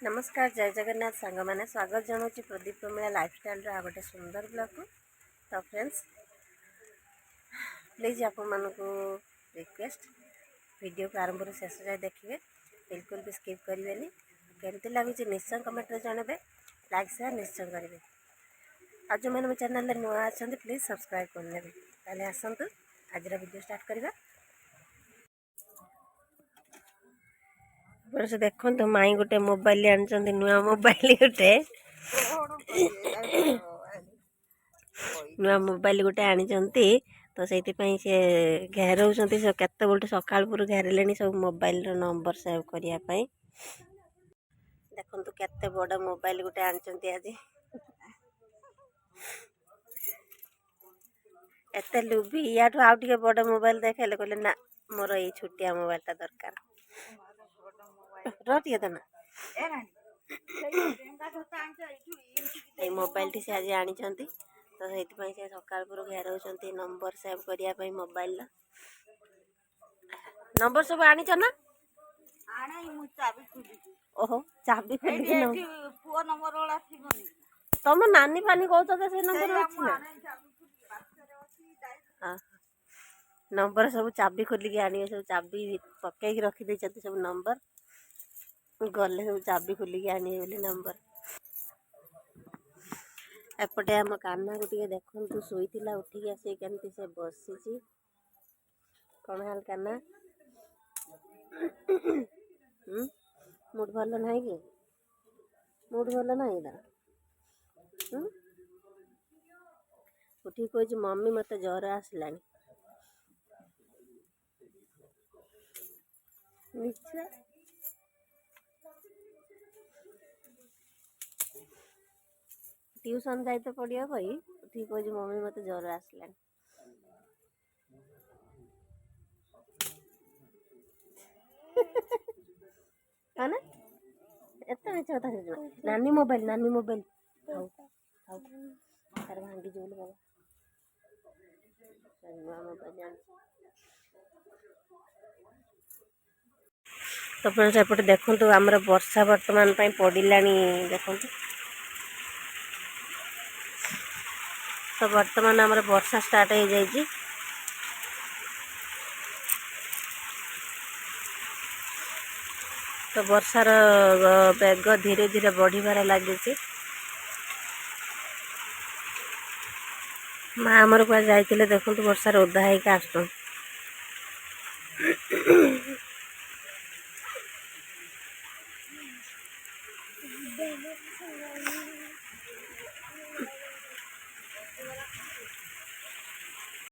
नमस्कार जय जगन्नाथ सांग मैंने स्वागत जनाऊँ प्रदीप प्रमिला लाइफस्टाइल आ गोटे सुंदर ब्लॉग को। तो फ्रेंड्स प्लीज आप रिक्वेस्ट वीडियो को आरंभ शेष जाए देखिए, बिल्कुल भी स्किप करेंगे। केमती लगुच निश्चय कमेंट में जनइबे, लाइक शेयर निश्चय करेंगे। आज जो मैंने मो चैनल नुआ अच्छा प्लीज सब्सक्राइब करने। ताले आसतु आज वीडियो स्टार्ट करवा। से देखो तो माई गोटे मोबाइल आनी नुआ मोबाइल गोटे नुआ मोबाइल गोटे आनी तो से घेरौ केत बोलते सका घेरिले सब मोबाइल नंबर सेव करने। देखो तो केते बड़ मोबाइल गोटे आनी आज एत लुभी या आउ टे बड़ मोबाइल देखेले कहले ना मोर ये छोटिया मोबाइल टा दरकार रे तो ना ये मोबाइल टी से आज आनी तो से सका घेरौ नंबर सेव करने मोबाइल नंबर सब आनी ना ओहो चाबी खोल तुम नानी फानी कहते से नंबर अच्छी ना हाँ नंबर सब चाबी खोलिकी आने सब चाबी पकई रखी सब नंबर गले सब चाबी खोलिकी आने बोली नंबर। एपटे आम कान्हा को देखु शोला उठिक आस केमती से बसी कौन हाल कान्हा मुड भल ना कि मुड भल ना उठी कह मम्मी मत ज्वर आसला ट्यूशन जाए तो पढ़िया भाई उठी कह मम्मी मत ज्वर आसला ना एत मिछ कथा नानी मोबाइल तार भांगी जो बाबा मोबाइल तो फ्रेंड्स एपटे देखो आमर वर्षा वर्तमान पड़ा देखो तो वर्तमान आमर वर्षा स्टार्ट हो जाए तो वर्षार बेग धीरे धीरे बढ़िबार लगी। माँ आमर को जाइए देखो वर्षार ओदा होकर आस